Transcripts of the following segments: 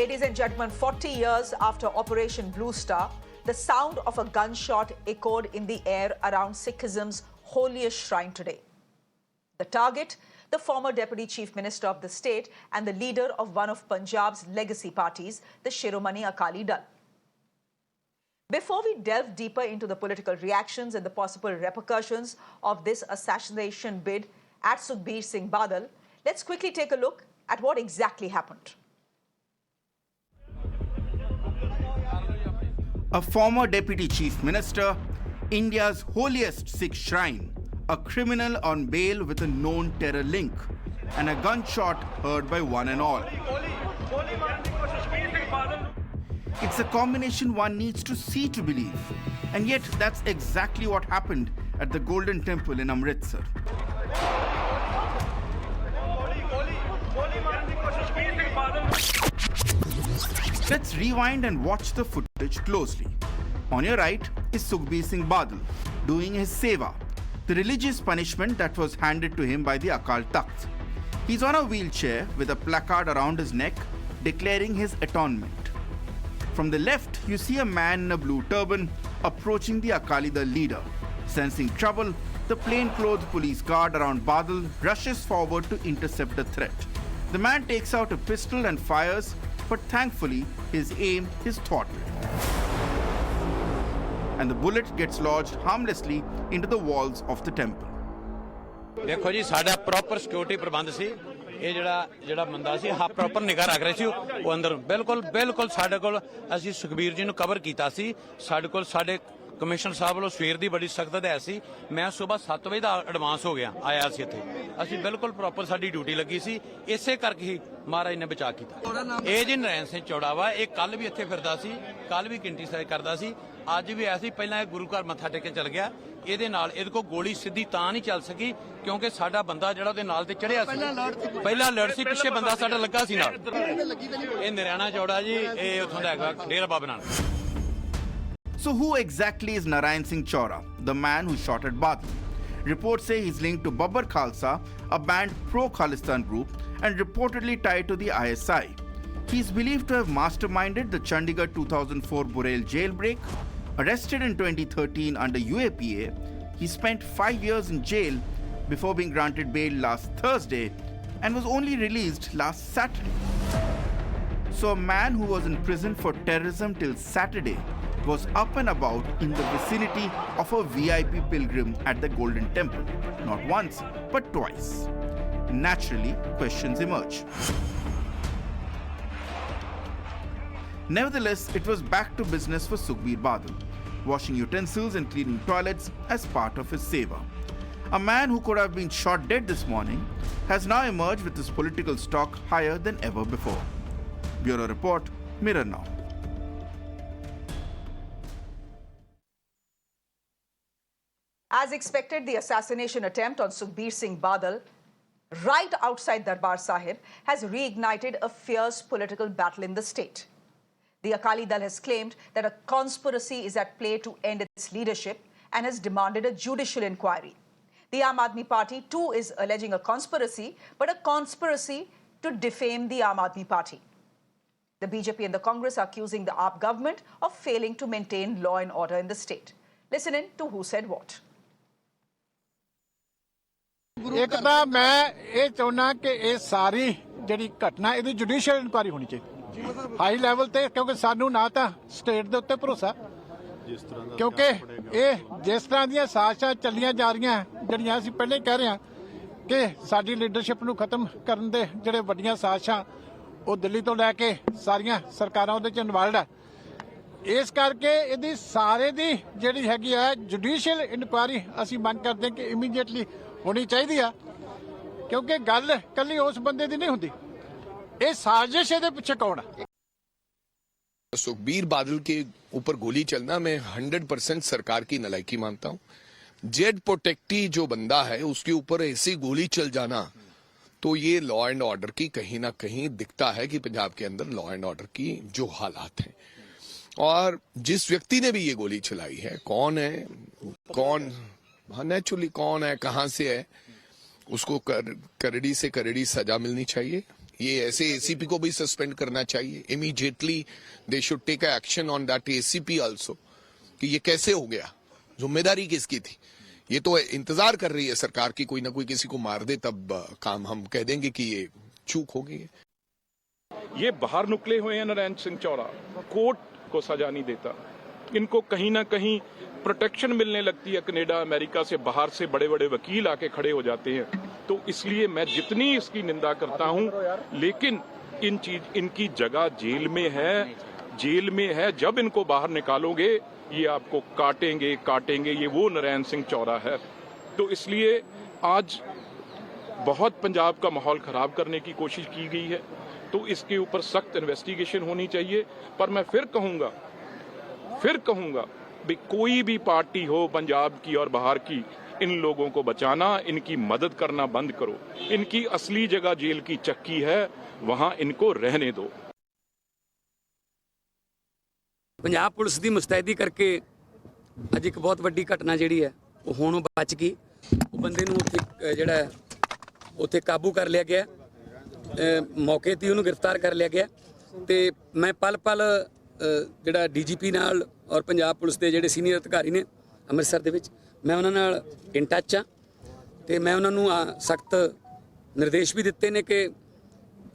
Ladies and gentlemen, 40 years after Operation Blue Star, the sound of a gunshot echoed in the air around Sikhism's holiest shrine today. The target, the former Deputy Chief Minister of the state and the leader of one of Punjab's legacy parties, the Shiromani Akali Dal. Before we delve deeper into the political reactions and the possible repercussions of this assassination bid at Sukhbir Singh Badal, let's quickly take a look at what exactly happened. A former Deputy Chief Minister, India's holiest Sikh shrine, a criminal on bail with a known terror link, and a gunshot heard by one and all. It's a combination one needs to see to believe. And yet, that's exactly what happened at the Golden Temple in Amritsar. Let's rewind and watch the footage closely. On your right is Sukhbir Singh Badal doing his seva, the religious punishment that was handed to him by the Akal Takht. He's on a wheelchair with a placard around his neck declaring his atonement. From the left, you see a man in a blue turban approaching the Akali Dal leader. Sensing trouble, the plainclothes police guard around Badal rushes forward to intercept the threat. The man takes out a pistol and fires, but thankfully, his aim is thwarted. And the bullet gets lodged harmlessly into the walls of the temple. देखो जी साडा proper security प्रबंध सी ये ਜਿਹੜਾ ਬੰਦਾ ਸੀ ਹਾ proper ਨਿਗਾਹ ਰੱਖ ਰਹੇ ਸੀ ਉਹ ਅੰਦਰ ਬਿਲਕੁਲ ਸਾਡੇ ਕੋਲ ਅਸੀਂ ਸੁਖਬੀਰ ਜੀ ਨੂੰ ਕਵਰ ਕੀਤਾ ਸੀ ਸਾਡੇ ਕੋਲ ਸਾਡੇ ਕਮਿਸ਼ਨਰ ਸਾਹਿਬ ਵੱਲੋਂ ਸਵੇਰ ਦੀ ਬੜੀ ਸਖਤ ਹਦਾਇਤ ਸੀ ਮੈਂ ਸਵੇਰ 7 ਵਜੇ ਦਾ ਐਡਵਾਂਸ ਹੋ ਗਿਆ ਆਇਆ ਸੀ ਇੱਥੇ ਅਸੀਂ ਬਿਲਕੁਲ ਪ੍ਰੋਪਰ ਸਾਡੀ ਡਿਊਟੀ ਲੱਗੀ ਸੀ ਇਸੇ ਕਰਕੇ ਹੀ ਮਹਾਰਾਜ ਨੇ ਬਚਾ ਕੀਤਾ ਇਹ ਜੀ ਨਰੈਣ ਸਿੰਘ ਚੌੜਾ ਵਾ ਇਹ ਕੱਲ ਵੀ ਇੱਥੇ ਫਿਰਦਾ ਸੀ ਕੱਲ ਵੀ ਕਿੰਟੀ ਸਾਈ ਕਰਦਾ ਸੀ ਅੱਜ ਵੀ ਐਸੀ ਪਹਿਲਾਂ ਇਹ ਗੁਰੂ ਘਰ ਮੱਥਾ ਟੇਕ ਕੇ ਚਲ ਗਿਆ ਇਹਦੇ ਨਾਲ ਇਹਦੇ ਕੋਲ ਗੋਲੀ ਸਿੱਧੀ ਤਾਂ ਨਹੀਂ ਚੱਲ ਸਕੀ ਕਿਉਂਕਿ ਸਾਡਾ ਬੰਦਾ ਜਿਹੜਾ ਉਹਦੇ ਨਾਲ ਤੇ ਚੜਿਆ ਸੀ ਪਹਿਲਾਂ ਲੜ ਸੀ ਪਿੱਛੇ ਬੰਦਾ ਸਾਡਾ ਲੱਗਾ ਸੀ ਨਾਲ ਇਹ ਨਰੈਣਾ ਚੌੜਾ ਜੀ ਇਹ ਉੱਥੋਂ ਦਾ ਹੈਗਾ Dera Baba Nanak So who exactly is Narayan Singh Chaura, the man who shot at Badal? Reports say he's linked to Babbar Khalsa, a banned pro-Khalistan group, and reportedly tied to the ISI. He's believed to have masterminded the Chandigarh 2004 Burel jailbreak. Arrested in 2013 under UAPA, he spent 5 years in jail before being granted bail last Thursday and was only released last Saturday. So a man who was in prison for terrorism till Saturday was up and about in the vicinity of a VIP pilgrim at the Golden Temple, not once, but twice. Naturally, questions emerge. Nevertheless, it was back to business for Sukhbir Badal, washing utensils and cleaning toilets as part of his seva. A man who could have been shot dead this morning has now emerged with his political stock higher than ever before. Bureau Report, Mirror Now. As expected, the assassination attempt on Sukhbir Singh Badal, right outside Darbar Sahib, has reignited a fierce political battle in the state. The Akali Dal has claimed that a conspiracy is at play to end its leadership and has demanded a judicial inquiry. The Aam Aadmi Party too is alleging a conspiracy, but a conspiracy to defame the Aam Aadmi Party. The BJP and the Congress are accusing the AAP government of failing to maintain law and order in the state. Listen in to who said what. एक तो मैं ये चाहना कि ये सारी जी घटना ये जुडिशियल इंक्वायरी होनी चाहिए हाई लैवल ते क्योंकि सानू ना तो स्टेट के उत्ते भरोसा क्योंकि ये जिस तरह दी साजिशां चलियां जा रही जड़ियां असीं पहले कह रहे हैं कि साडी लीडरशिप नूं खत्म करन दे जिहड़े वड्डियां साजिशां वो दिल्ली तो लैके सारियां सरकारां उहदे च इनवॉल्वड है इस करके इहदी सारे दी जिहड़ी हैगी है जुडिशियल इंक्वायरी असीं मंग करदे कि इमीडिएटली होनी चाहिए क्योंकि गल कली उस बंदे दी नहीं हुंदी ये साजिश इहदे पिछे कौन है सुखबीर बादल के ऊपर गोली चलना मैं 100% सरकार की नलायकी मानता हूं जेड प्रोटेक्टी जो बंदा है उसके ऊपर ऐसी गोली चल जाना तो ये लॉ एंड ऑर्डर की कहीं ना कहीं दिखता है कि पंजाब के अंदर लॉ एंड ऑर्डर की जो हालात हैं और जिस व्यक्ति ने भी ये गोली चलाई है कौन है कौन नेचुरली कौन है कहां से है उसको करड़ी से करड़ी सजा मिलनी चाहिए ये ऐसे एसीपी को भी सस्पेंड करना चाहिए immediately. They should take action on that ACP also कि ये कैसे हो गया, जिम्मेदारी किसकी थी. ये तो इंतजार कर रही है सरकार की कोई ना कोई किसी को मार दे, तब काम हम कह देंगे कि ये चूक हो गई है. ये बाहर निकले हुए हैं नारायण सिंह चौरा, कोर्ट को सजा नहीं देता. इनको कहीं ना कहीं प्रोटेक्शन मिलने लगती है कनाडा अमेरिका से, बाहर से बड़े बड़े वकील आके खड़े हो जाते हैं. तो इसलिए मैं जितनी इसकी निंदा करता हूं, लेकिन इनकी जगह जेल में है, जेल में है. जब इनको बाहर निकालोगे ये आपको काटेंगे. ये वो नारायण सिंह चौरा है. तो इसलिए आज बहुत पंजाब का माहौल खराब करने की कोशिश की गई है. तो इसके ऊपर सख्त इन्वेस्टिगेशन होनी चाहिए. पर मैं फिर कहूंगा भी कोई भी पार्टी हो पंजाब की और बाहर की, इन लोगों को बचाना, इनकी मदद करना बंद करो. इनकी असली जगह जेल की चक्की है, वहां इनको रहने दो. ਪੰਜਾਬ ਪੁਲਿਸ ਦੀ ਮੁਸਤੈਦੀ ਕਰਕੇ ਅੱਜ ਇੱਕ ਬਹੁਤ ਵੱਡੀ ਘਟਨਾ ਜਿਹੜੀ ਹੈ ਉਹ ਹੁਣ ਬਚ ਗਈ. ਉਹ ਬੰਦੇ ਨੂੰ ਉੱਥੇ ਜਿਹੜਾ ਉੱਥੇ ਕਾਬੂ ਕਰ ਲਿਆ ਗਿਆ, ਮੌਕੇ ਤੇ ਉਹਨੂੰ ਗ੍ਰਿਫਤਾਰ ਕਰ ਲਿਆ ਗਿਆ. ਤੇ ਮੈਂ ਪਲ ਪਲ ਜਿਹੜਾ ਡੀਜੀਪੀ ਨਾਲ ਔਰ ਪੰਜਾਬ ਪੁਲਿਸ ਦੇ ਜਿਹੜੇ ਸੀਨੀਅਰ ਅਧਿਕਾਰੀ ਨੇ ਅੰਮ੍ਰਿਤਸਰ ਦੇ ਵਿੱਚ, ਮੈਂ ਉਹਨਾਂ ਨਾਲ ਇਨ ਟੱਚ ਹਾਂ. ਤੇ ਮੈਂ ਉਹਨਾਂ ਨੂੰ ਸਖਤ ਨਿਰਦੇਸ਼ ਵੀ ਦਿੱਤੇ ਨੇ ਕਿ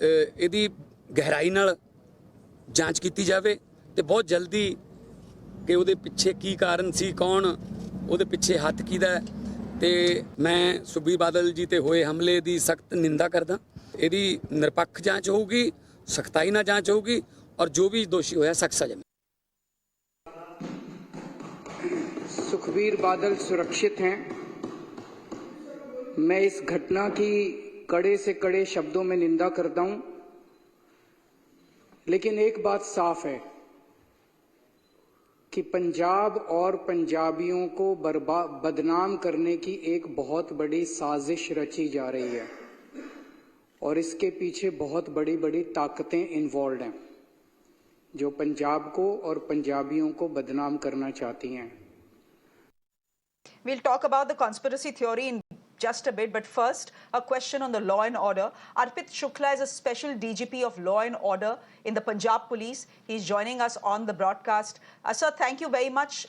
ਇਹਦੀ ਗਹਿਰਾਈ ਨਾਲ ਜਾਂਚ ਕੀਤੀ ਜਾਵੇ ਤੇ ਬਹੁਤ ਜਲਦੀ ਕਿ ਉਹਦੇ ਪਿੱਛੇ ਕੀ ਕਾਰਨ ਸੀ, ਕੌਣ ਉਹਦੇ ਪਿੱਛੇ ਹੱਥ ਕਿਹਦਾ ਹੈ. ਤੇ ਮੈਂ ਸੁਖਬੀਰ ਬਾਦਲ ਜੀ ਤੇ ਹੋਏ ਹਮਲੇ ਦੀ ਸਖਤ ਨਿੰਦਾ ਕਰਦਾ. ਇਹਦੀ ਨਿਰਪੱਖ ਜਾਂਚ ਹੋਊਗੀ, ਸਖਤਾਈ ਨਾਲ ਜਾਂਚ ਹੋਊਗੀ ਔਰ ਜੋ ਵੀ ਦੋਸ਼ੀ ਹੋਇਆ सख्त सजा. सुखबीर बादल सुरक्षित हैं. मैं इस घटना की कड़े से कड़े शब्दों में निंदा करता हूं, लेकिन एक बात साफ है कि पंजाब और पंजाबियों को बदनाम करने की एक बहुत बड़ी साजिश रची जा रही है और इसके पीछे बहुत बड़ी बड़ी ताकतें इन्वॉल्व हैं जो पंजाब को और पंजाबियों को बदनाम करना चाहती हैं. We'll talk about the conspiracy theory in just a bit, but first, a question on the law and order. Arpit Shukla is a special DGP of law and order in the Punjab Police. He's joining us on the broadcast. Sir, thank you very much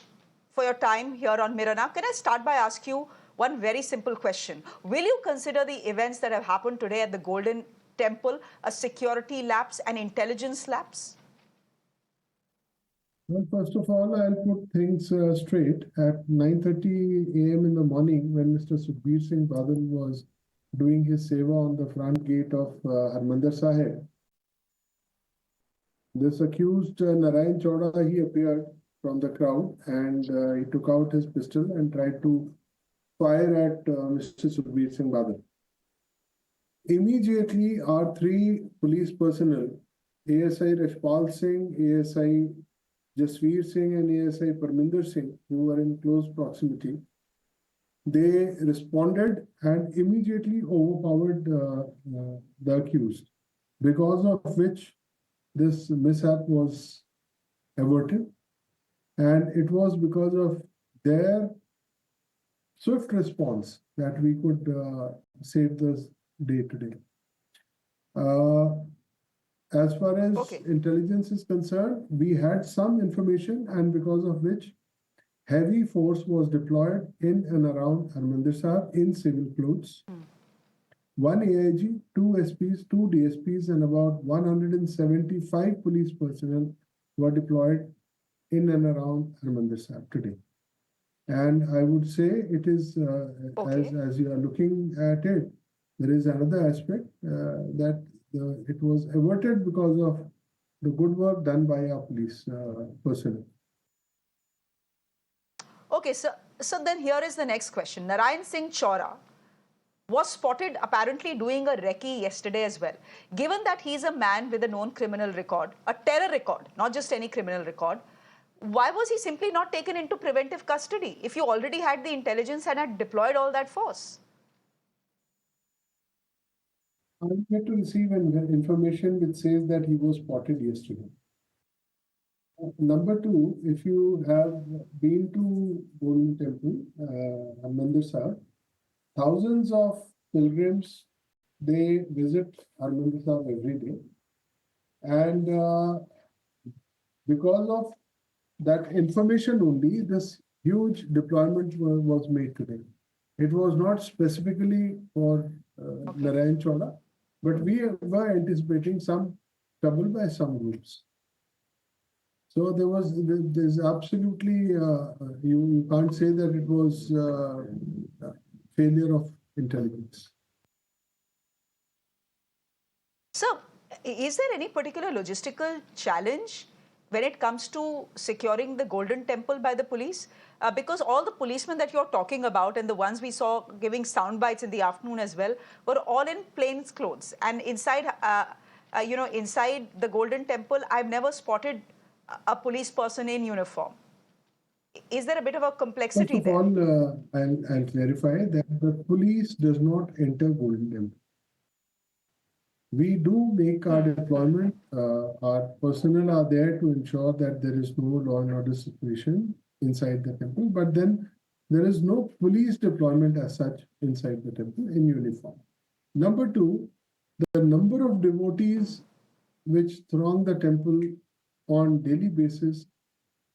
for your time here on Mirror Now. Can I start by asking you one very simple question? Will you consider the events that have happened today at the Golden Temple a security lapse, an intelligence lapse? Well, first of all, I'll put things straight. At 9:30 a.m. in the morning, when Mr. Sukhbir Singh Badal was doing his seva on the front gate of Harmandir Sahib, this accused Narayan Chowda, he appeared from the crowd and he took out his pistol and tried to fire at Mr. Sukhbir Singh Badal. Immediately, our three police personnel, ASI Rashpal Singh, ASI Jasveer Singh and ASI Parminder Singh, who were in close proximity, they responded and immediately overpowered the accused, because of which this mishap was averted. And it was because of their swift response that we could save this day today. As far as intelligence is concerned, we had some information, and because of which heavy force was deployed in and around Harmandir Sahib in civil clothes. One AIG, 2 SPs, 2 DSPs, and about 175 police personnel were deployed in and around Harmandir Sahib today. And I would say it is, as you are looking at it, there is another aspect that it was averted because of the good work done by our police personnel. Okay, so then here is the next question. Narayan Singh Chowra was spotted apparently doing a recce yesterday as well. Given that he's a man with a known criminal record, a terror record, not just any criminal record, why was he simply not taken into preventive custody if you already had the intelligence and had deployed all that force? I'm yet to receive information which says that he was spotted yesterday. Number two, if you have been to Golden Temple, Harmandir Sahib, thousands of pilgrims they visit Harmandir Sahib every day. And because of that information only, this huge deployment was made today. It was not specifically for Narayan Chola, but we were anticipating some trouble by some groups. So there's absolutely, you can't say that it was failure of intelligence. So, is there any particular logistical challenge when it comes to securing the Golden Temple by the police? Because all the policemen that you're talking about and the ones we saw giving sound bites in the afternoon as well were all in plain clothes. And inside, inside the Golden Temple, I've never spotted a police person in uniform. Is there a bit of a complexity there? First of all, I'll clarify that the police does not enter Golden Temple. We do make our deployment. Our personnel are there to ensure that there is no law and order situation inside the temple. But then there is no police deployment as such inside the temple in uniform. Number two, the number of devotees which throng the temple on daily basis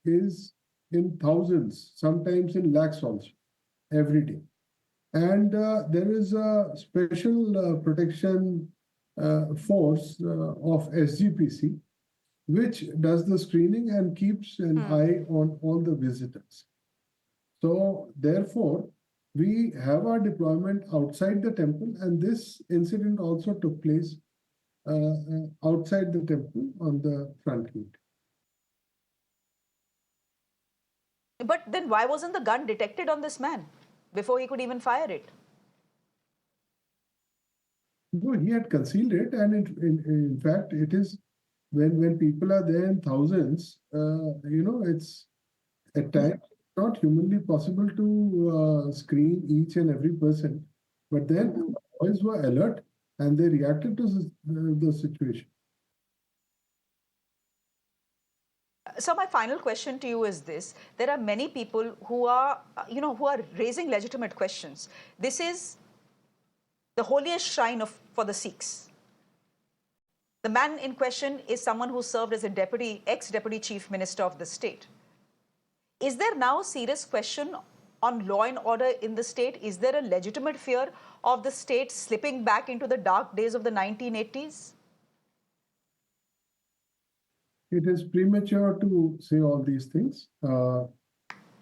is in thousands, sometimes in lakhs also, every day. And there is a special protection force of SGPC, which does the screening and keeps an eye on all the visitors. So therefore, we have our deployment outside the temple, and this incident also took place outside the temple on the front gate. But then why wasn't the gun detected on this man before he could even fire it? No, he had concealed it, and in fact, it is when people are there in thousands, it's at times not humanly possible to screen each and every person. But then the boys were alert and they reacted to the situation. So my final question to you is this: there are many people who are, who are raising legitimate questions. This is the holiest shrine for the Sikhs. The man in question is someone who served as a ex-deputy chief minister of the state. Is there now a serious question on law and order in the state? Is there a legitimate fear of the state slipping back into the dark days of the 1980s? It is premature to say all these things.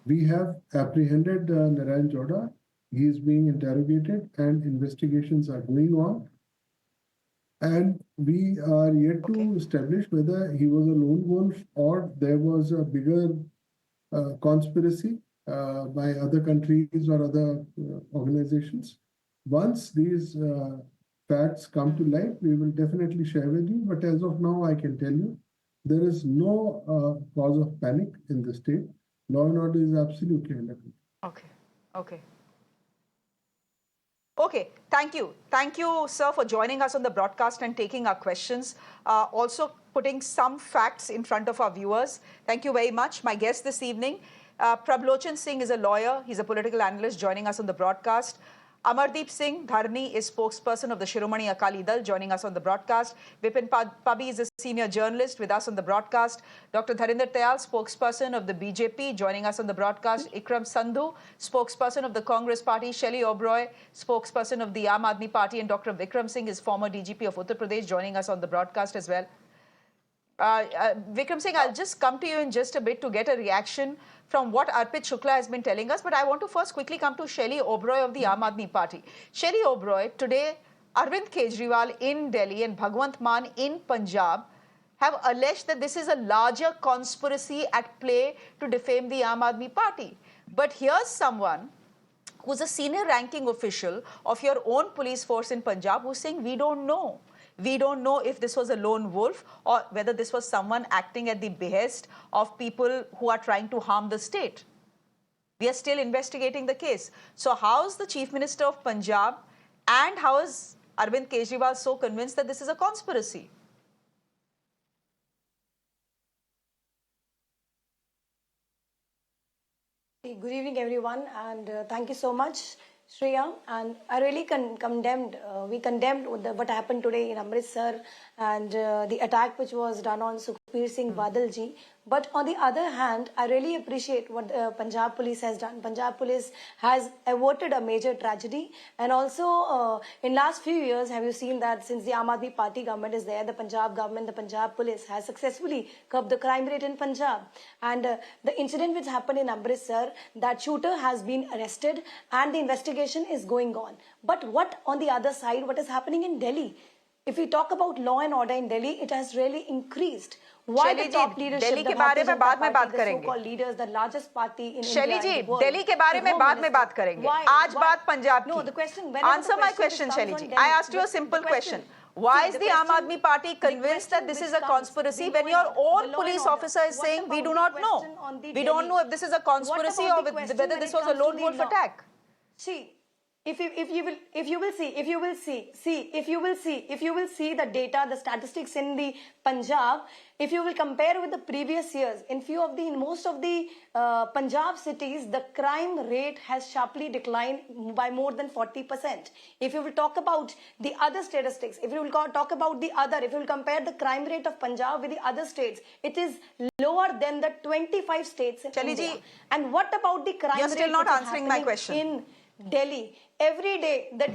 We have apprehended Narayan Joda. He is being interrogated and investigations are going on. And we are yet to establish whether he was a lone wolf or there was a bigger conspiracy by other countries or other organizations. Once these facts come to light, we will definitely share with you. But as of now, I can tell you, there is no cause of panic in the state. Law and order is absolutely under control. Okay, thank you. Thank you, sir, for joining us on the broadcast and taking our questions. Also putting some facts in front of our viewers. Thank you very much. My guest this evening, Prablochan Singh is a lawyer. He's a political analyst joining us on the broadcast. Amardeep Singh Dharni is spokesperson of the Shiromani Akali Dal, joining us on the broadcast. Vipin Pabi is a senior journalist with us on the broadcast. Dr. Dharinder Tayal, spokesperson of the BJP, joining us on the broadcast. Ikram Sandhu, spokesperson of the Congress Party. Shelley Oberoi, spokesperson of the Aam Aadmi Party. And Dr. Vikram Singh is former DGP of Uttar Pradesh, joining us on the broadcast as well. Vikram Singh, I'll just come to you in just a bit to get a reaction from what Arpit Shukla has been telling us. But I want to first quickly come to Shelley Oberoi of the Aam Aadmi Party. Shelley Oberoi, today Arvind Kejriwal in Delhi and Bhagwant Mann in Punjab have alleged that this is a larger conspiracy at play to defame the Aam Aadmi Party. But here's someone who's a senior ranking official of your own police force in Punjab who's saying, we don't know. We don't know if this was a lone wolf or whether this was someone acting at the behest of people who are trying to harm the state. We are still investigating the case. So how's the Chief Minister of Punjab and how is Arvind Kejriwal so convinced that this is a conspiracy? Good evening, everyone, and thank you so much, Shreya, and I really condemned, we condemned what happened today in Amritsar and the attack which was done on Sukhbir Singh Badal ji. But on the other hand, I really appreciate what Punjab police has done. Punjab police has averted a major tragedy, and also in last few years, have you seen that since the Aam Aadmi Party government is there, the Punjab government, the Punjab police has successfully curbed the crime rate in Punjab. And the incident which happened in Amritsar, that shooter has been arrested and the investigation is going on. But what on the other side, what is happening in Delhi? If we talk about law and order in Delhi, it has really increased. Why the top leadership, Delhi के बारे में बाद में बात करेंगे. so-called leaders, the largest party in शैली India ji, and the world, Delhi के बारे में बाद में बात करेंगे. आज बात पंजाब की. No, the question. Answer my question, Shैली ji. I asked you a simple question. Why is the Aam Aadmi Party convinced that this is a conspiracy when your own police officer is saying we do not know? We don't know if this is a conspiracy or whether this was a lone wolf attack. See, if you will see the data, the statistics in the Punjab, if you will compare with the previous years, in most of the Punjab cities, the crime rate has sharply declined by more than 40%. If you will talk about the other statistics, if you will compare the crime rate of Punjab with the other states, it is lower than the 25 states in India. And what about the crime rate? You're still not answering my question. In Delhi, every day the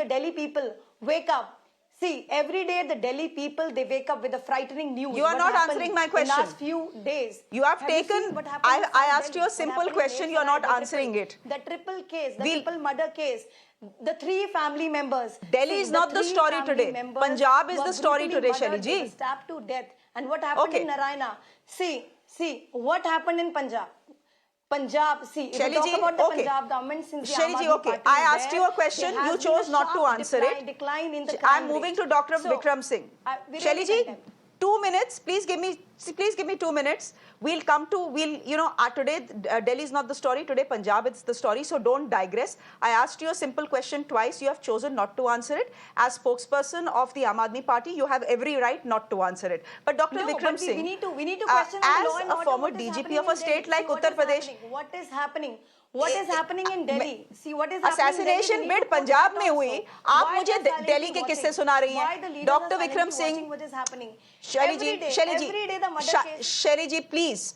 Delhi people wake up. See, every day the Delhi people, they wake up with a frightening news. You are not answering my question. In last few days. You have taken, I asked you a simple question, you are not answering it. The triple case, the triple murder case, the 3 family members. Delhi is not the story today. Punjab is the story today, Shैली ji. Stabbed to death. And what happened in Narayana? See, what happened in Punjab? See, if you talk about the Punjab government since the Shreya ji, okay. I asked you a question, you chose not to answer it. Decline in the I'm moving to Dr. Vikram Singh. Shreya ji, 2 minutes, please give me 2 minutes. We'll today Delhi is not the story, today Punjab is the story, so don't digress. I asked you a simple question twice, you have chosen not to answer it. As spokesperson of the Aam Aadmi Party, you have every right not to answer it. But Dr. Vikram Singh, we need to question as law and a order, former DGP of a state like Uttar Pradesh, what is happening? What is happening in Delhi? See what is happening. Assassination bid Punjab में हुई. आप मुझे दिल्ली के किस्से सुना रही हैं. Dr. Vikram Singh, Shreya ji, please,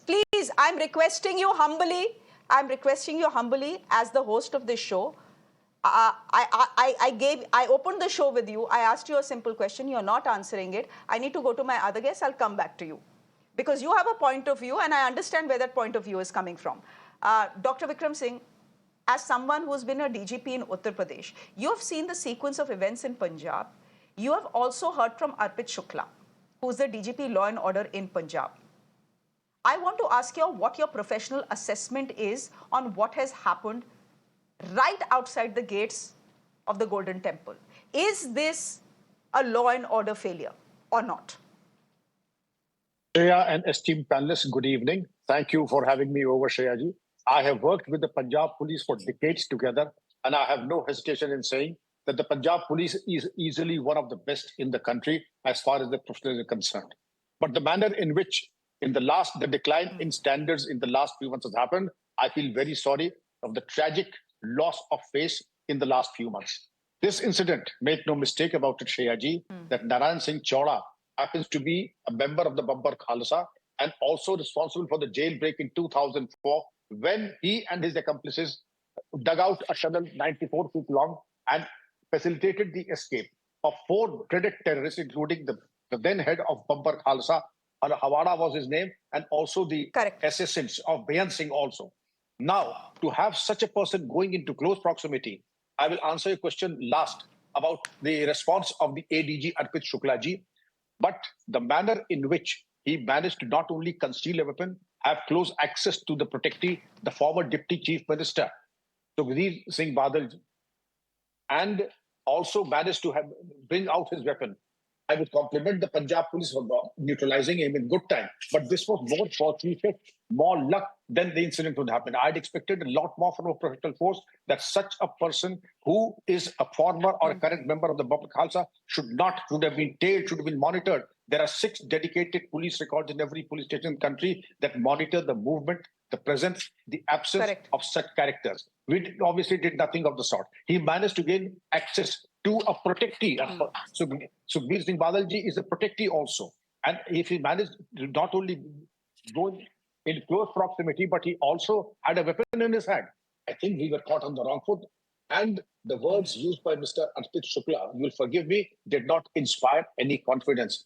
I'm requesting you humbly as the host of this show. I opened the show with you. I asked you a simple question. You're not answering it. I need to go to my other guests. I'll come back to you because you have a point of view and I understand where that point of view is coming from. Dr. Vikram Singh, as someone who's been a DGP in Uttar Pradesh, you have seen the sequence of events in Punjab. You have also heard from Arpit Shukla, who's the DGP Law and Order in Punjab. I want to ask you what your professional assessment is on what has happened right outside the gates of the Golden Temple. Is this a law and order failure or not? Shreya and esteemed panelists, good evening. Thank you for having me over, Shreya ji. I have worked with the Punjab police for decades together, and I have no hesitation in saying that the Punjab police is easily one of the best in the country as far as the professionals are concerned. But the manner in which the decline in standards in the last few months has happened, I feel very sorry of the tragic loss of face in the last few months. This incident, make no mistake about it, Shreya ji, that Narayan Singh Chaura happens to be a member of the Babbar Khalsa and also responsible for the jailbreak in 2004 when he and his accomplices dug out a tunnel 94 feet long and facilitated the escape of 4 dreaded terrorists, including the then head of Babbar Khalsa, Hawara was his name, and also the assassins of Bayan Singh also. Now, to have such a person going into close proximity, I will answer your question last about the response of the ADG Arpit Shukla ji, but the manner in which he managed to not only conceal a weapon, have close access to the protectee, the former Deputy Chief Minister, Sukhbir Singh Badal, and also managed to bring out his weapon. I would compliment the Punjab police for neutralizing him in good time, but this was more fortunate, more luck than the incident would happen. I'd expected a lot more from a professional force that such a person who is a former or a current member of the Babbar Khalsa should have been tailed, should have been monitored. There are 6 dedicated police records in every police station in the country that monitor the movement the presence, the absence Correct. of such characters. We obviously did nothing of the sort. He managed to gain access to a protectee. Sukhbir Singh Badal ji is a protectee also. And if he managed to not only go in close proximity, but he also had a weapon in his hand, I think we were caught on the wrong foot. And the words used by Mr. Arpit Shukla, you'll forgive me, did not inspire any confidence.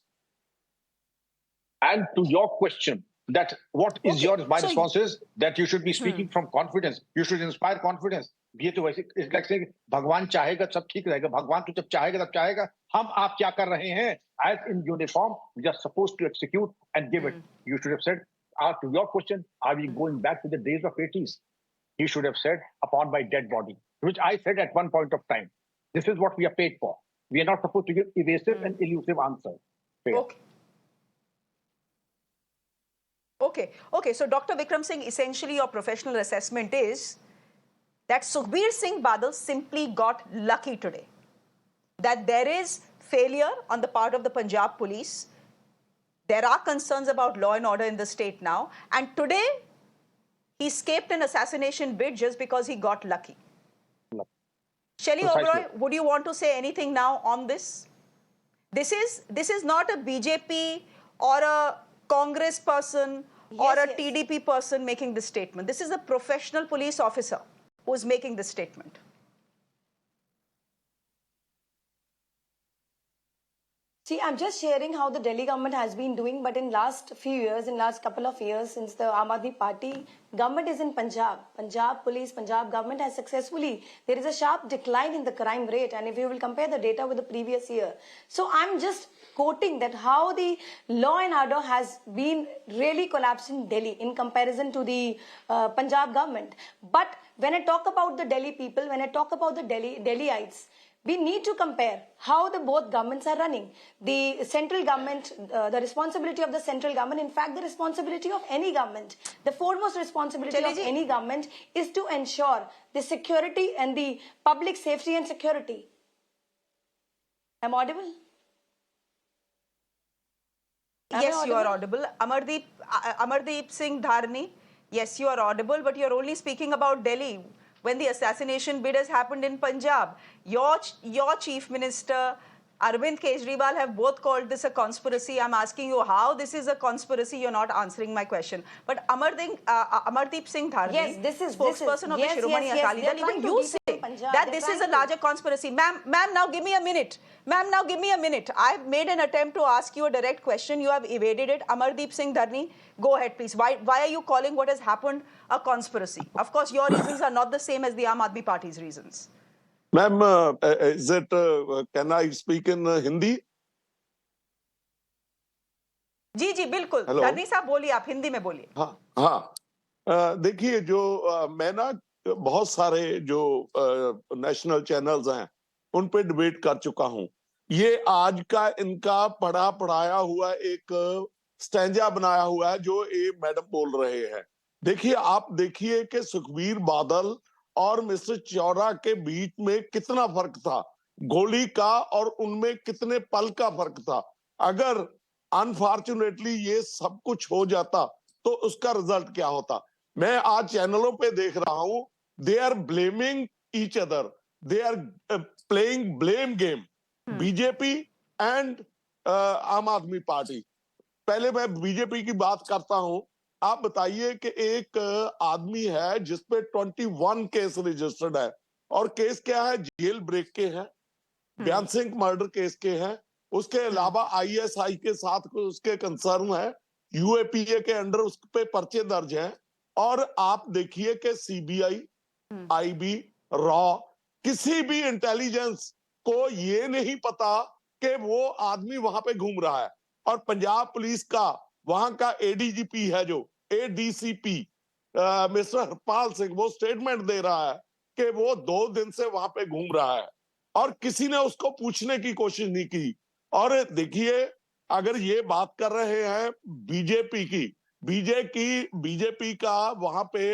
And to your question, that what is my response is that you should be speaking from confidence. You should inspire confidence. ये तो वैसे it's like saying भगवान चाहेगा सब ठीक रहेगा. भगवान तो जब चाहेगा तब चाहेगा. हम आप क्या कर रहे हैं? As in uniform, we are supposed to execute and give it. You should have said, to your question, are we going back to the days of 80s? He should have said, upon my dead body, which I said at one point of time. This is what we are paid for. We are not supposed to give evasive and elusive answers. Okay. So Dr. Vikram Singh, essentially your professional assessment is that Sukhbir Singh Badal simply got lucky today. That there is failure on the part of the Punjab police. There are concerns about law and order in the state now. And today, he escaped an assassination bid just because he got lucky. Shelley Oberoi, would you want to say anything now on this? This is not a BJP or a Congress person or a TDP person making this statement. This is a professional police officer who is making this statement. See, I'm just sharing how the Delhi government has been doing, but in last few years, in last couple of years, since the Aam Aadmi Party government is in Punjab, Punjab police, Punjab government has successfully, there is a sharp decline in the crime rate, and if you will compare the data with the previous year. So I'm just quoting that how the law and order has been really collapsed in Delhi in comparison to the Punjab government. But when I talk about the Delhi people, when I talk about the Delhiites, we need to compare how the both governments are running. The central government, the responsibility of the central government, in fact, the responsibility of any government, the foremost responsibility of any government is to ensure the security and the public safety and security. Am I audible? Yes, you are audible. Amardeep Singh Dharni, yes, you are audible, but you're only speaking about Delhi. When the assassination bid has happened in Punjab, your chief minister, Arvind Kejriwal, have both called this a conspiracy. I'm asking you how this is a conspiracy. You're not answering my question. But Amardeep Singh Dharni, spokesperson of the Shiromani Akali Dal, even you say that this is a larger conspiracy. Ma'am, now give me a minute. Ma'am, now give me a minute. I've made an attempt to ask you a direct question. You have evaded it. Amardeep Singh Dharni, go ahead, please. Why are you calling what has happened a conspiracy? Of course, your reasons are not the same as the Aam Aadmi Party's reasons. Ma'am, is it, can I speak in Hindi? जी जी बिल्कुल धरनी साहब बोलिए आप हिंदी में बोलिए हाँ देखिए जो मैं ना बहुत सारे जो नेशनल चैनल्स हैं उन पे डिबेट कर चुका हूं ये आज का इनका पढ़ाया हुआ एक स्टैंजा बनाया हुआ है जो ये मैडम बोल रहे हैं देखिए आप देखिए कि सुखबीर बादल और मिस्टर चौरा के बीच में कितना फर्क था गोली का और उनमें कितने पल का फर्क था अगर अनफॉर्चुनेटली ये सब कुछ हो जाता तो उसका रिजल्ट क्या होता मैं आज चैनलों पे देख रहा हूं they are blaming each other they are playing blame game BJP and Aam Aadmi party पहले मैं बीजेपी की बात करता हूं आप बताइए कि एक आदमी है जिसपे 21 केस रजिस्टर्ड है और केस क्या है जेल ब्रेक के हैं बयान सिंह मर्डर केस के हैं उसके अलावा आईएसआई के साथ उसके कंसर्न है यूएपीए के अंडर उस पे पर्चे दर्ज हैं और आप देखिए कि सीबीआई आईबी रॉ किसी भी इंटेलिजेंस को ये नहीं पता कि वो आदमी वहां पे घूम रहा है और पंजाब पुलिस का वहां का एडीजीपी है जो एडीसीपी मिस्टर हरपाल सिंह वो स्टेटमेंट दे रहा है कि वो 2 दिन से वहां पे घूम रहा है और किसी ने उसको पूछने की कोशिश नहीं की और देखिए अगर ये बात कर रहे हैं बीजेपी की बीजेपी का वहां पे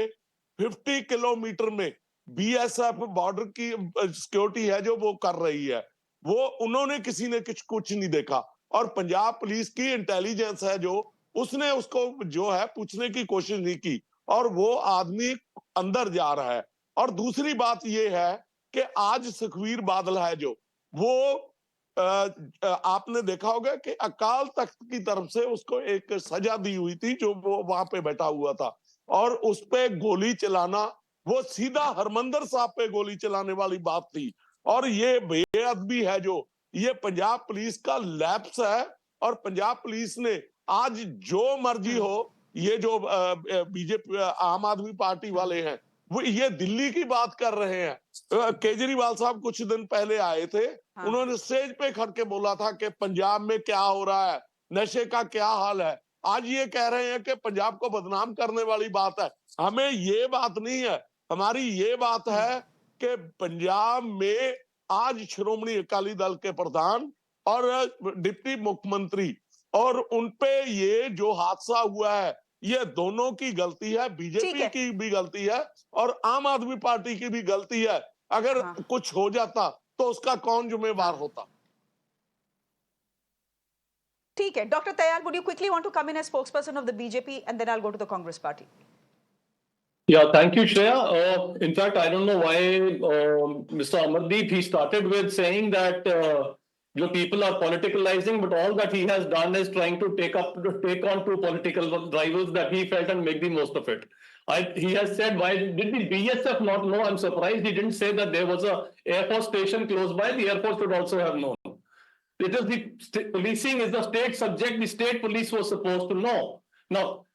50 किलोमीटर में बीएसएफ बॉर्डर की सिक्योरिटी है जो वो कर रही है वो उन्होंने किसी ने कुछ नहीं देखा और पंजाब पुलिस की इंटेलिजेंस है जो उसने उसको जो है पूछने की कोशिश नहीं की और वो आदमी अंदर जा रहा है। और दूसरी बात ये है कि आज सुखबीर बादल है जो, वो आपने देखा होगा कि अकाल तख्त की तरफ से उसको एक सजा दी हुई थी, जो वो वहां पे बैठा हुआ था, और उस पे गोली चलाना, वो सीधा हरमंदर साहब पे गोली चलाने वाली बात थी। और ये बेअदबी है जो, ये पंजाब पुलिस का लैप्स है। और पंजाब पुलिस ने आज जो मर्जी हो, ये जो बीजेपी आम आदमी पार्टी वाले हैं, वो ये दिल्ली की बात कर रहे हैं। केजरीवाल साहब कुछ दिन पहले आए थे, उन्होंने स्टेज पे खड़ के बोला था कि पंजाब में क्या हो रहा है, नशे का क्या हाल है। आज ये कह रहे हैं कि पंजाब को बदनाम करने वाली बात है। हमें ये बात नहीं है, हमारी ये बात है कि पंजाब में आज श्रोमणी अकाली दल के प्रधान और डिप्टी मुख्यमंत्री, और उनपे ये जो हादसा हुआ है, ये दोनों की गलती है, बीजेपी की भी गलती है और आम आदमी पार्टी की भी गलती है। अगर कुछ हो जाता तो उसका कौन जिम्मेवार होता? ठीक है, Dr. Tayal, would you quickly want to come in as spokesperson of the BJP, and then I'll go to the Congress party? Yeah, thank you, Shreya. In fact, I don't know why Mr. Amardeep, he started with saying that people are politicalizing, but all that he has done is trying to take on two political rivals that he felt and make the most of it. He has said, why did the BSF not know? I'm surprised he didn't say that there was a Air Force station close by. The Air Force should also have known. It is the policing is the state subject. The state police was supposed to know. Now,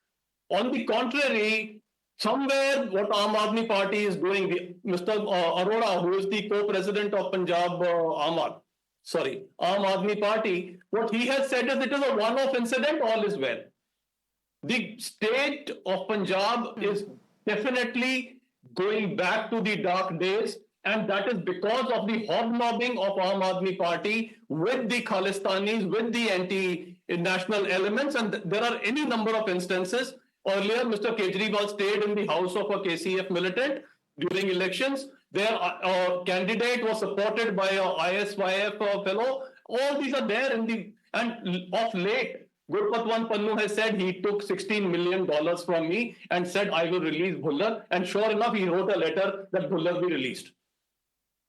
on the contrary, somewhere what Aam Aadmi Party is doing, Mr. Arora, who is the co-president of Punjab Aam Aadmi Party, what he has said is it is a one-off incident, all is well. The state of Punjab is definitely going back to the dark days, and that is because of the hobnobbing of Aam Aadmi Party with the Khalistanis, with the anti-national elements, and there are any number of instances. Earlier, Mr. Kejriwal stayed in the house of a KCF militant during elections. Their candidate was supported by a ISYF fellow. All these are there and of late, Gurpatwan Pannu has said he took $16 million from me and said, I will release Bhullar. And sure enough, he wrote a letter that Bhullar be released.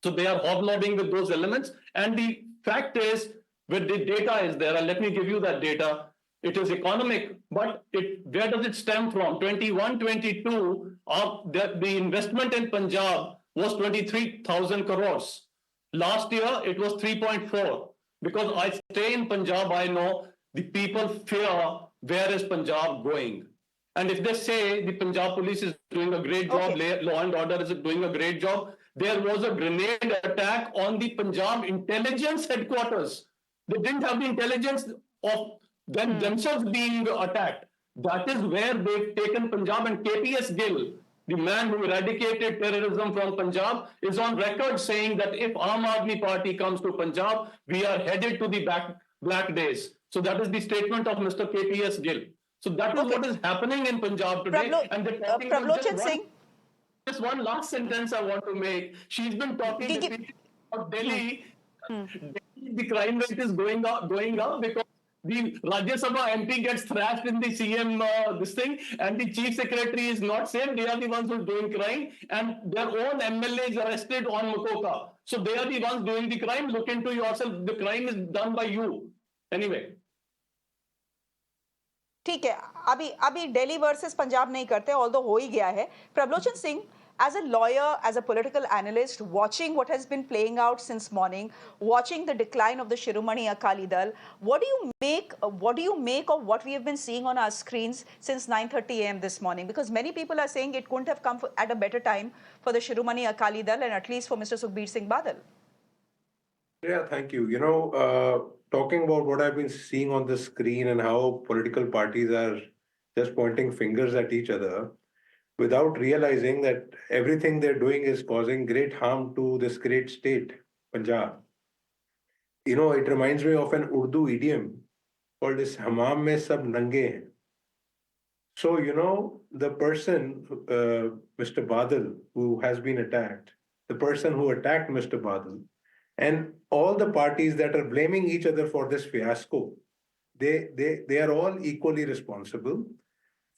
So they are hobnobbing with those elements. And the fact is, with the data is there, and let me give you that data. It is economic, but where does it stem from? 21-22, the investment in Punjab was 23,000 crores. Last year, it was 3.4. Because I stay in Punjab, I know the people fear where is Punjab going. And if they say the Punjab police is doing a great job, law and order is doing a great job, there was a grenade attack on the Punjab intelligence headquarters. They didn't have the intelligence of themselves being attacked. That is where they've taken Punjab. And KPS Gill, the man who eradicated terrorism from Punjab, is on record saying that if Aam Aadmi Party comes to Punjab, we are headed to the black days. So that is the statement of Mr. KPS Gill. So that is what is happening in Punjab today. And they're talking about just one last sentence I want to make. She's been talking about Delhi. The crime rate is going up because the Rajya Sabha MP gets thrashed in the CM this thing, and the chief secretary is not safe. They are the ones who are doing crime, and their own MLA is arrested on Mukoka. So they are the ones doing the crime. Look into yourself. The crime is done by you. Anyway. ठीक है, अभी Delhi versus Punjab नहीं करते, although हो ही गया है. प्रबलोचन Singh, as a lawyer, as a political analyst, watching what has been playing out since morning, watching the decline of the Shiromani Akali Dal, what do you make of what we have been seeing on our screens since 9:30 a.m. this morning? Because many people are saying it couldn't have come at a better time for the Shiromani Akali Dal and at least for Mr. Sukhbir Singh Badal. Yeah, thank you. Talking about what I've been seeing on the screen and how political parties are just pointing fingers at each other without realizing that everything they're doing is causing great harm to this great state, Punjab. It reminds me of an Urdu idiom called this Hamam mein sab nange hain. So, the person, Mr. Badal, who has been attacked, the person who attacked Mr. Badal, and all the parties that are blaming each other for this fiasco, they are all equally responsible.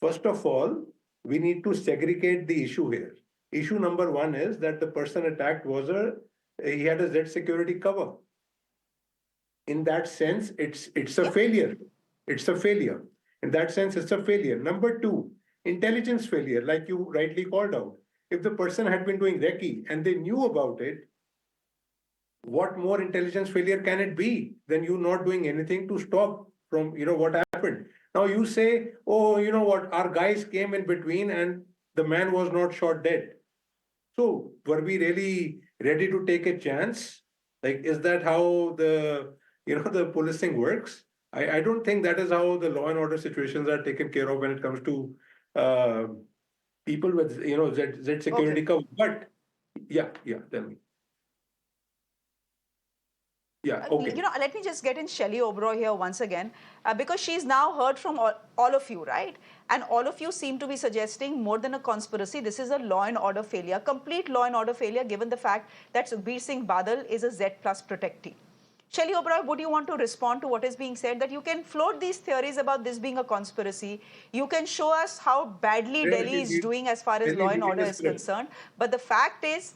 First of all, we need to segregate the issue here. Issue number one is that the person attacked he had a Z security cover. In that sense, it's a failure. It's a failure. In that sense, it's a failure. Number two, intelligence failure, like you rightly called out. If the person had been doing recce and they knew about it, what more intelligence failure can it be than you not doing anything to stop from, what happened? Now you say, oh, you know what, our guys came in between and the man was not shot dead. So were we really ready to take a chance? Like, is that how the policing works? I don't think that is how the law and order situations are taken care of when it comes to people with, Z security cover. But yeah, tell me. Yeah, okay. Let me just get in Shelley Oberoi here once again, because she's now heard from all of you, right? And all of you seem to be suggesting more than a conspiracy. This is a law and order failure, complete law and order failure, given the fact that Sukhbir Singh Badal is a Z+ protectee. Shelley Oberoi, would you want to respond to what is being said? That you can float these theories about this being a conspiracy. You can show us how badly Delhi is doing as far as law and order is concerned. But the fact is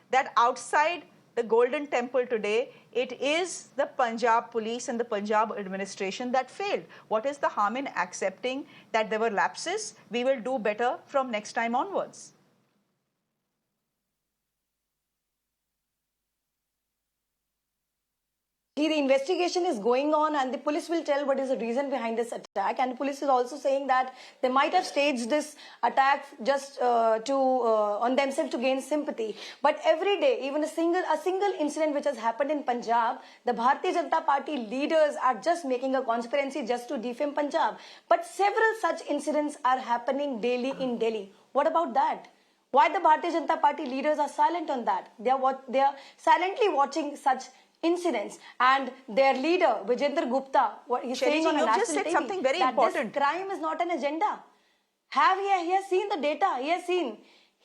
that outside the Golden Temple today, it is the Punjab police and the Punjab administration that failed. What is the harm in accepting that there were lapses? We will do better from next time onwards. The investigation is going on and the police will tell what is the reason behind this attack, and the police is also saying that they might have staged this attack just on themselves to gain sympathy. But every day, even a single incident which has happened in Punjab, the Bharatiya Janata Party leaders are just making a conspiracy just to defame Punjab. But several such incidents are happening daily in Delhi. What about that? Why the Bharatiya Janata Party leaders are silent on that? They are silently watching such incidents, and their leader Vijender Gupta, what he's saying on a national just said TV, something very that important. This crime is not an agenda. He has seen the data. He has seen.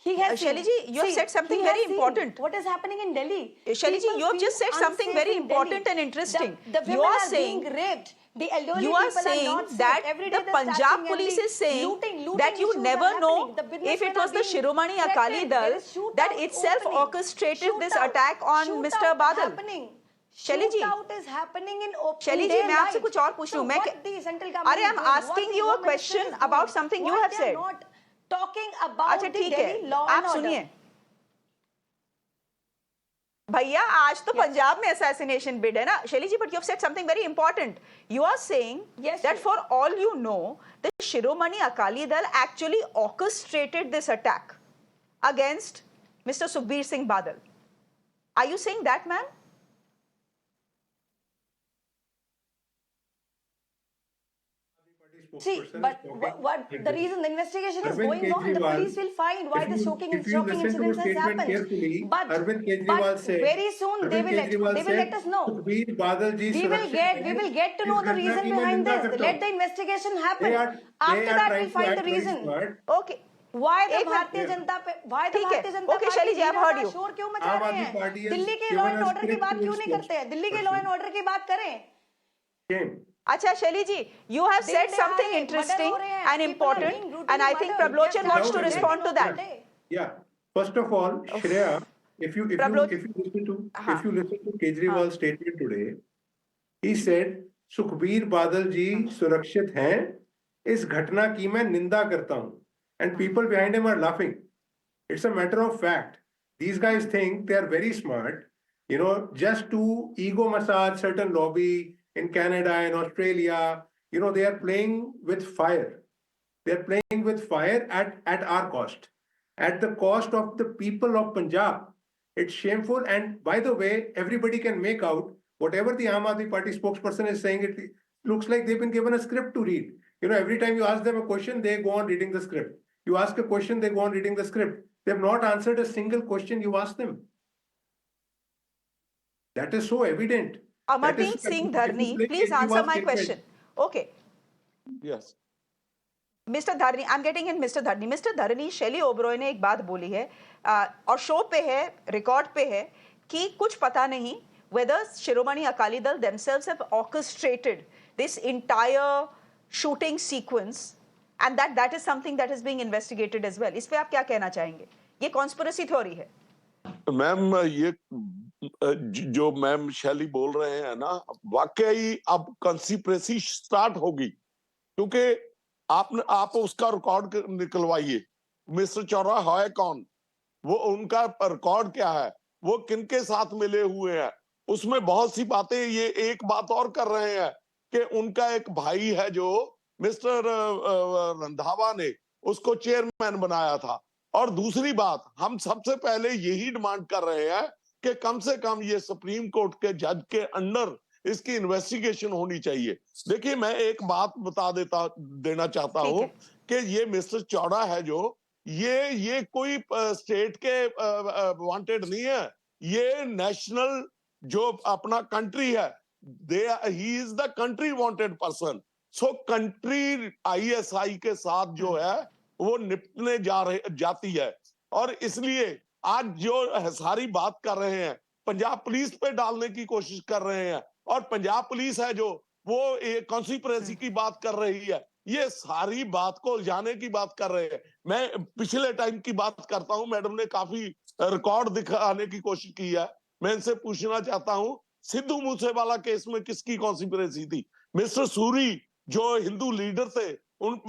Shelley ji, you have said something very important. What is happening in Delhi? Shelley ji, you have just said something very important and interesting. The women are being raped. The elderly you are people saying are not safe. that Every day the Punjab police is saying that you never know if it was the Shiromani Akali Dal that itself orchestrated this attack on Mr. Badal. Shelley ji, is happening in open Shelley ji, मैं आपसे कुछ और पूछ रही हूँ. अरे, I'm asking you a question about something you have said. Not talking about the Delhi law and order. आप सुनिए. भैया, आज तो पंजाब में assassination bid है ना, Shelley ji, but you have said something very important. You are saying that for all you know, the Shiromani Akali Dal actually orchestrated this attack against Mr. Sukhbir Singh Badal. Are you saying that, ma'am? See, but what the reason the investigation is going on, the police will find why the shocking incidents has happened. But very soon they will let us know. We will get to know the reason behind this. Let the investigation happen. After that, we'll find the reason. Okay. Why the Bharatiya Janata Okay, Shelley ji, I've heard you. शोर क्यों मचा रहे हैं? दिल्ली के law and order की बात क्यों नहीं करते हैं? दिल्ली के लॉ एंड ऑर्डर की बात करें. Acha, Shelley ji, you have said something interesting and important, and I think Prablochan wants to respond to that. Yeah. First of all, Shreya, if you listen to Kejriwal's statement today, he said, Sukhbir Badal ji सुरक्षित हैं, इस घटना की मैं निंदा करता हूं. And people behind him are laughing. It's a matter of fact. These guys think they are very smart, just to ego massage certain lobby in Canada and Australia. They are playing with fire. They are playing with fire at our cost, at the cost of the people of Punjab. It's shameful. And by the way, everybody can make out whatever the Aam Aadmi Party spokesperson is saying. It looks like they've been given a script to read. Every time you ask them a question, they go on reading the script. You ask a question, they go on reading the script. They have not answered a single question you asked them. That is so evident. Amardeep Singh Dharni, please answer my question. Okay. Yes. Mr. Dharni, I'm getting in Mr. Dharni. Mr. Dharni, Shelley Oberoi ने एक बात बोली है और show पे है, record पे है कि कुछ पता नहीं whether Shiromani Akali Dal themselves have orchestrated this entire shooting sequence and that is something that is being investigated as well. इस पे आप क्या कहना चाहेंगे? ये conspiracy theory है. मैम ये जो मैम शैली बोल रहे हैं ना, वाकई अब कंस्पिरेसी स्टार्ट होगी, क्योंकि आप उसका रिकॉर्ड निकलवाइए. मिस्टर चौरा है कौन, वो उनका रिकॉर्ड क्या है, वो किनके साथ मिले हुए हैं, उसमें बहुत सी बातें. ये एक बात और कर रहे हैं कि उनका एक भाई है जो मिस्टर रंधावा ने उसको चेयरमैन बनाया था. और दूसरी बात, हम सबसे पहले यही डिमांड कर रहे हैं कि कम से कम ये सुप्रीम कोर्ट के जज के अंडर इसकी इन्वेस्टिगेशन होनी चाहिए. देखिए, मैं एक बात देना चाहता हूं कि ये मिस्टर चौड़ा है जो, ये कोई स्टेट के वांटेड नहीं है, ये नेशनल जो अपना कंट्री है, he is the country wanted person. So country ISI के साथ जो है वो निपटने जाती है. और इसलिए आज जो सारी बात कर रहे हैं, पंजाब पुलिस पे डालने की कोशिश कर रहे हैं, और पंजाब पुलिस है जो वो कॉन्स्पिरेसी की बात कर रही है, ये सारी बात को उलझाने की बात कर रहे हैं. मैं पिछले टाइम की बात करता हूं, मैडम ने काफी रिकॉर्ड दिखाने की कोशिश की है. मैं इनसे पूछना चाहता हूं, सिद्धू मूसेवाला केस में किसकी कॉन्स्पिरेसी थी? मिस्टर सूरी जो हिंदू लीडर थे, उन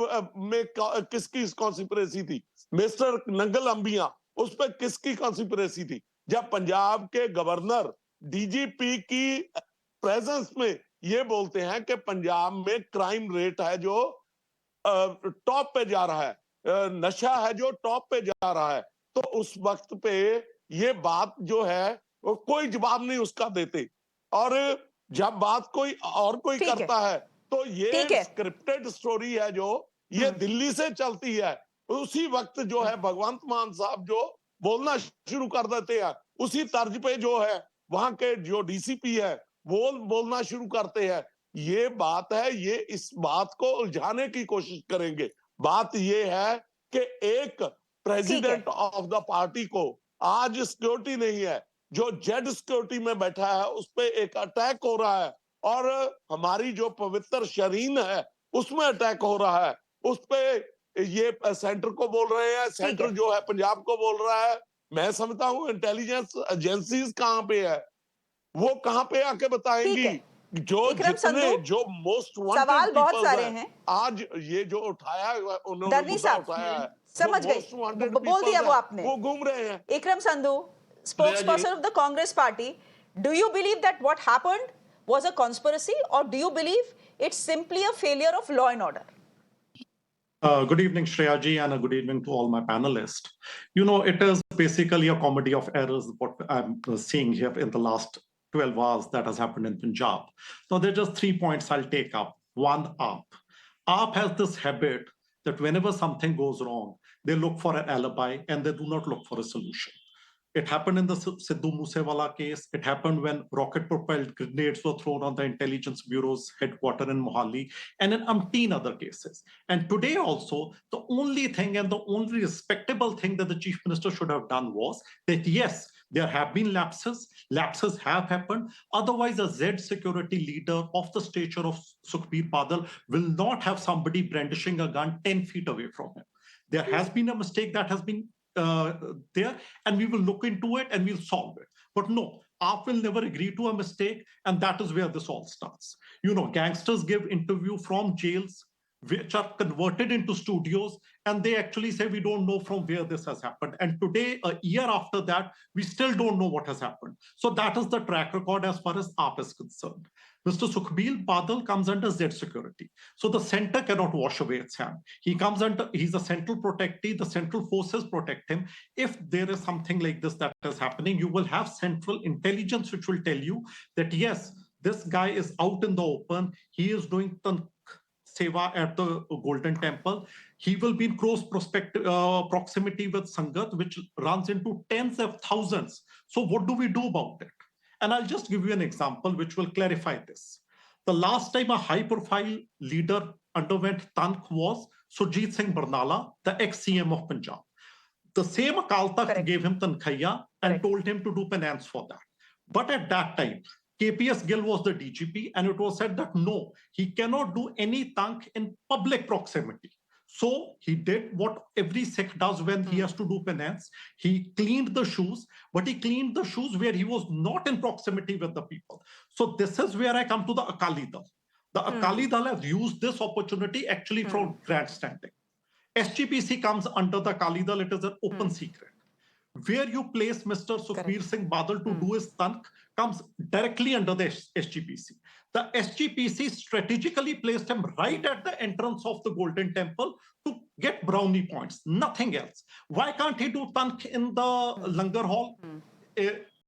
में किसकी कॉन्स्पिरेसी थी? मिस्टर नंगल अंबिया, उस पर किसकी कॉन्स्पिरेसी थी? जब पंजाब के गवर्नर डीजीपी की प्रेजेंस में ये बोलते हैं कि पंजाब में क्राइम रेट है जो टॉप पे जा रहा है, नशा है जो टॉप पे जा रहा है, तो उस वक्त पे ये बात जो है वो कोई जवाब नहीं उसका देते. और जब बात कोई करता है तो ये स्क्रिप्टेड स्टोरी है जो ये दिल्ली से चलती है. उसी वक्त जो है भगवंत मान साहब जो बोलना शुरू कर देते हैं, उसी तर्ज पे जो है वहां के जो डीसीपी है वो बोलना शुरू करते हैं. ये बात है, ये इस बात को उलझाने की कोशिश करेंगे. बात ये है कि एक प्रेसिडेंट ऑफ द पार्टी को आज सिक्योरिटी नहीं है, जो जेड सिक्योरिटी में बैठा है उस पे एक अटैक हो रहा है, और हमारी जो पवित्र शरीन है उसमें अटैक हो रहा है. उस पे ये सेंटर को बोल रहे हैं, सेंटर जो है पंजाब को बोल रहा है. मैं समझता हूं इंटेलिजेंस एजेंसीज कहां पे है, वो कहां पे आके बताएंगी. जो जितने जो मोस्ट सवाल बहुत सारे हैं. आज ये जो उठाया है उन्होंने मुद्दा उठाया है, समझ गई, बोल दिया वो आपने, वो घूम रहे हैं. Ikram Sandhu, spokesperson of the Congress party, do you believe that what happened was a conspiracy, or do you believe it's simply a failure of law and order? Good evening, Shreya ji, and a good evening to all my panelists. You know, it is basically a comedy of errors, what I'm seeing here in the last 12 hours that has happened in Punjab. So there are just 3 points I'll take up. One, AAP. AAP has this habit that whenever something goes wrong, they look for an alibi and they do not look for a solution. It happened in the Sidhu Moosewala case. It happened when rocket-propelled grenades were thrown on the Intelligence Bureau's headquarters in Mohali, and in umpteen other cases. And today also, the only thing and the only respectable thing that the Chief Minister should have done was that, yes, there have been lapses. Lapses have happened. Otherwise, a Z security leader of the stature of Sukhbir Badal will not have somebody brandishing a gun 10 feet away from him. There has been a mistake that has been there, and we will look into it and we'll solve it. But no, AAP will never agree to a mistake, and that is where this all starts. You know, gangsters give interview from jails, which are converted into studios, and they actually say, we don't know from where this has happened. And today, a year after that, we still don't know what has happened. So that is the track record as far as AAP is concerned. Mr. Sukhbir Badal comes under Z security. So the center cannot wash away its hand. He comes under, he's a central protectee, the central forces protect him. If there is something like this that is happening, you will have central intelligence which will tell you that, yes, this guy is out in the open, he is doing Seva at the Golden Temple. He will be in close proximity with Sangat, which runs into tens of thousands. So what do we do about it? And I'll just give you an example which will clarify this. The last time a high-profile leader underwent tank was Surjit Singh Barnala, the ex-CM of Punjab. The same Akal Takht gave him tankhaiya and told him to do penance for that. But at that time, KPS Gill was the DGP, and it was said that no, he cannot do any tank in public proximity. So he did what every Sikh does when he has to do penance. He cleaned the shoes, but he cleaned the shoes where he was not in proximity with the people. So this is where I come to the Akali Dal. The Akali Dal has used this opportunity actually for grandstanding. SGPC comes under the Akali Dal. It is an open secret. Where you place Mr. Sukhbir Singh Badal to do his tank comes directly under the SGPC. The SGPC strategically placed him right at the entrance of the Golden Temple to get brownie points, nothing else. Why can't he do tank in the Langar Hall?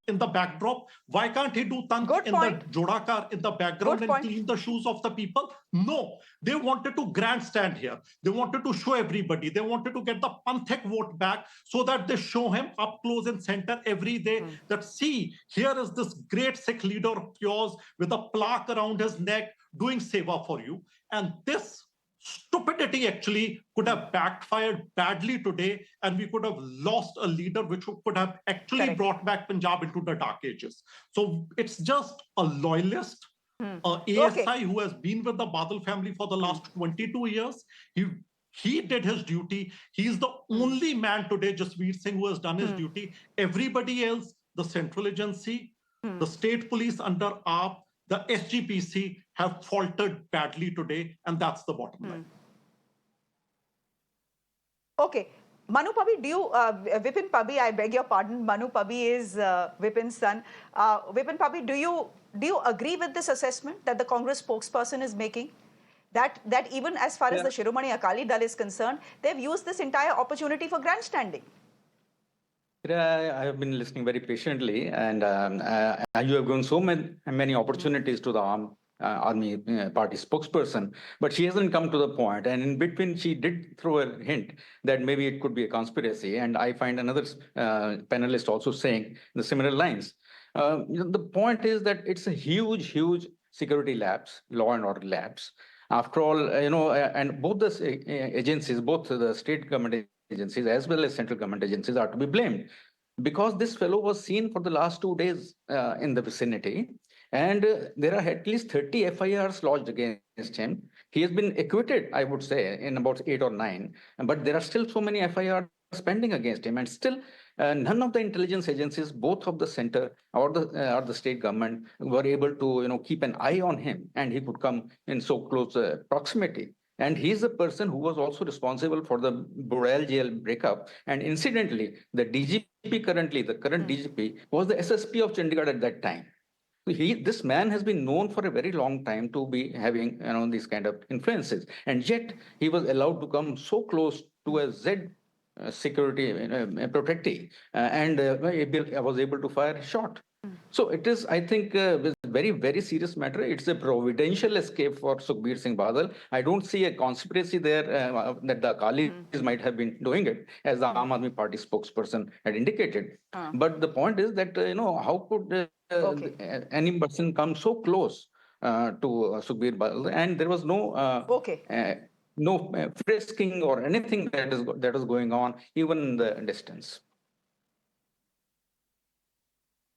In the backdrop? Why can't he do tank in the Jodakar in the background and clean the shoes of the people? No, they wanted to grandstand here. They wanted to show everybody. They wanted to get the Panthik vote back so that they show him up close and center every day that, see, here is this great Sikh leader of yours with a plaque around his neck doing seva for you. And this stupidity actually could have backfired badly today, and we could have lost a leader which could have actually brought back Punjab into the dark ages. So it's just a loyalist, ASI who has been with the Badal family for the last 22 years. He did his duty. He's the only man today, Jasveer Singh, who has done his duty. Everybody else, the central agency, the state police under AAP, the SGPC have faltered badly today, and that's the bottom line. Okay. Manu Pabi, do you, Vipin Pabi, I beg your pardon, Manu Pabi is Vipin's son. Vipin Pabi, do you agree with this assessment that the Congress spokesperson is making? That even as far as the Shiromani Akali Dal is concerned, they've used this entire opportunity for grandstanding. I have been listening very patiently, and you have given so many opportunities to the Army Party spokesperson, but she hasn't come to the point. And in between, she did throw a hint that maybe it could be a conspiracy. And I find another panelist also saying the similar lines. The point is that it's a huge security lapse, law and order lapse. After all, and both the agencies, both the state government agencies as well as central government agencies are to be blamed, because this fellow was seen for the last 2 days in the vicinity, and there are at least 30 FIRs lodged against him. He has been acquitted, I would say, in about 8 or 9, but there are still so many FIRs pending against him, and still none of the intelligence agencies, both of the center or the state government, were able to keep an eye on him, and he could come in so close proximity. And he's the person who was also responsible for the Badal jail breakup. And incidentally, the DGP currently, the current DGP, was the SSP of Chandigarh at that time. This man has been known for a very long time to be having these kind of influences. And yet he was allowed to come so close to a Z security protectee, and I was able to fire a shot. So it is, I think, a very serious matter. It's a providential escape for Sukhbir Singh Badal. I don't see a conspiracy there that the Akalis might have been doing it, as the Aam Aadmi Party spokesperson had indicated. But the point is that, how could any person come so close to Sukhbir Badal? And there was no frisking or anything that is going on, even in the distance.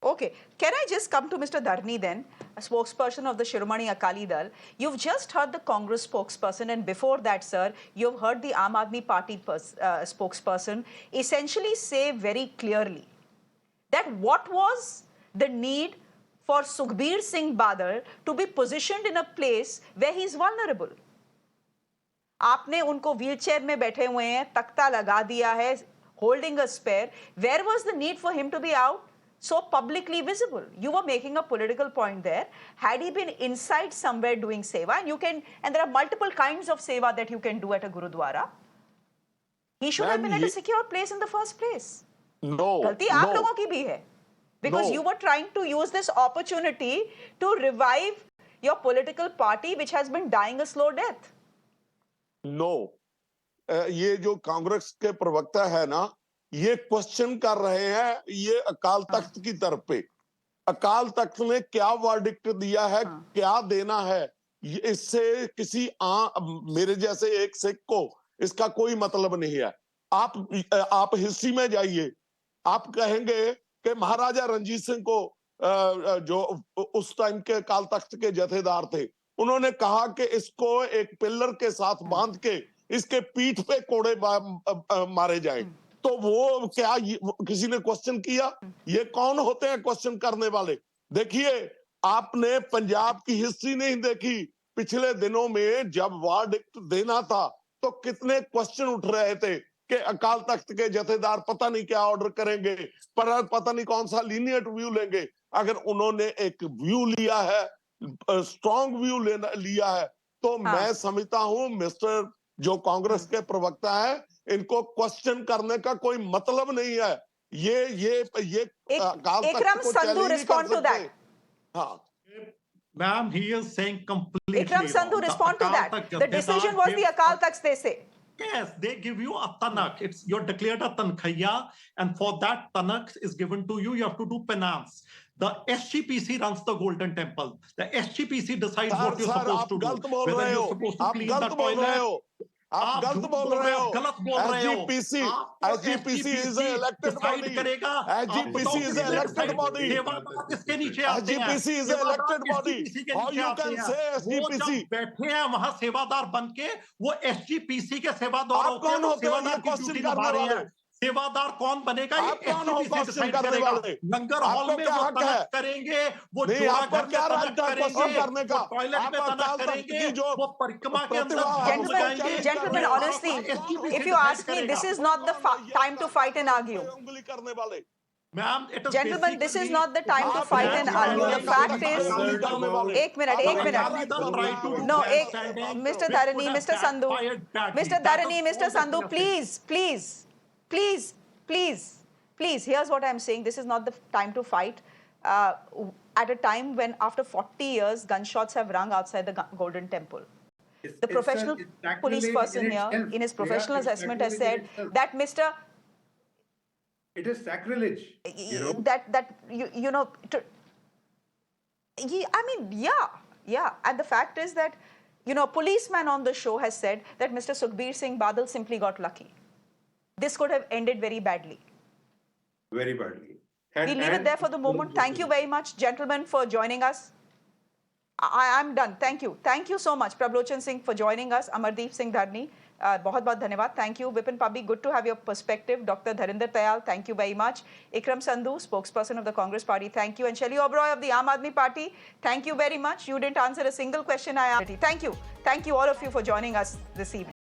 Okay, can I just come to Mr. Dharni then, a spokesperson of the Shiromani Akali Dal? You've just heard the Congress spokesperson, and before that, sir, you've heard the Aam Aadmi Party spokesperson essentially say very clearly that what was the need for Sukhbir Singh Badal to be positioned in a place where he's vulnerable. आपने उनको wheelchair में बैठे हुए हैं, तख्ता लगा दिया है, holding a spare. Where was the need for him to be out so publicly visible? You were making a political point there. Had he been inside somewhere doing seva, and there are multiple kinds of seva that you can do at a Gurudwara, he should have been at a secure place in the first place. No. गलती आप लोगों की भी है. Because you were trying to use this opportunity to revive your political party which has been dying a slow death. No. ये जो कांग्रेस के प्रवक्ता है ना, ये क्वेश्चन कर रहे हैं ये अकाल तख्त की तरफ पे. अकाल तख्त ने क्या वर्डिक्ट दिया है, क्या देना है, इससे किसी मेरे जैसे एक सिख को इसका कोई मतलब नहीं है. आप हिस्ट्री में जाइए, आप कहेंगे कि महाराजा रंजीत सिंह को जो उस टाइम के अकाल तख्त के जथेदार थे, उन्होंने कहा कि इसको एक पिलर के साथ बांध के इसके पीठ पे कोड़े मारे जाए। तो वो क्या किसी ने क्वेश्चन किया? ये कौन होते हैं क्वेश्चन करने वाले? देखिए, आपने पंजाब की हिस्ट्री नहीं देखी। पिछले दिनों में जब वर्डिक्ट देना था तो कितने क्वेश्चन उठ रहे थे कि अकाल तख्त के जथेदार पता नहीं क्या ऑर्डर करेंगे, पर पता नहीं कौन सा लीनियट व्यू लेंगे। अगर उन्होंने एक व्यू लिया है, स्ट्रॉन्ग व्यू लिया है, तो मैं समझता हूं मिस्टर जो कांग्रेस के प्रवक्ता है, इनको क्वेश्चन करने का कोई मतलब नहीं है। ये अकाल तख्त को चैलेंज नहीं कर सकते। हाँ, Ma'am, he is saying completely Ikram Sandhu, wrong. respond to that. The decision was the Akal Takht, they say. Yes, they give you a tanak. You're declared a tankhaya, and for that tanak is given to you. You have to do penance. The SGPC runs the Golden Temple. The SGPC decides what you're supposed to do. Whether you're supposed to clean the toilet. आप गलत बोल रहे हो। SGPC is an elected body. SGPC is an elected body. SGPC is an elected body. How you can say SGPC? बैठे हैं वहां सेवादार बन के, वो SGPC के सेवादार आप कौन होते हो ये क्वेश्चन करने वाले? सेवादार कौन बनेगा? आप कौन हो क्वेश्चन करने वाले? लंगर हॉल में वो तनक करेंगे, वो जोड़ा घर में तनक करेंगे, वो टॉयलेट में तनक करेंगे, वो परिक्रमा के अंदर। Gentlemen, honestly, if you ask me, this is not the time to fight and argue. उंगली करने वाले। Gentlemen, this is not the time to fight and argue. The fact is, एक minute. No, Mr. Dharani, Mr. Sandhu, please. Here's what I'm saying. This is not the time to fight. At a time when, after 40 years, gunshots have rung outside the Golden Temple. The professional police person here, in his professional assessment, has said that Mr. It is sacrilege. You know? Yeah. And the fact is that, a policeman on the show has said that Mr. Sukhbir Singh Badal simply got lucky. This could have ended very badly. Very badly. We leave it there for the moment. Thank you very much, gentlemen, for joining us. I'm done. Thank you. Thank you so much, Prablochan Singh, for joining us. Amardeep Singh Dharni, बहुत धन्यवाद. Thank you. Vipin Pabi, good to have your perspective. Dr. Dharinder Tayal, thank you very much. Ikram Sandhu, spokesperson of the Congress Party, thank you. And Shelley Oberoi of the Aam Aadmi Party, thank you very much. You didn't answer a single question I asked. Thank you. Thank you all of you for joining us this evening.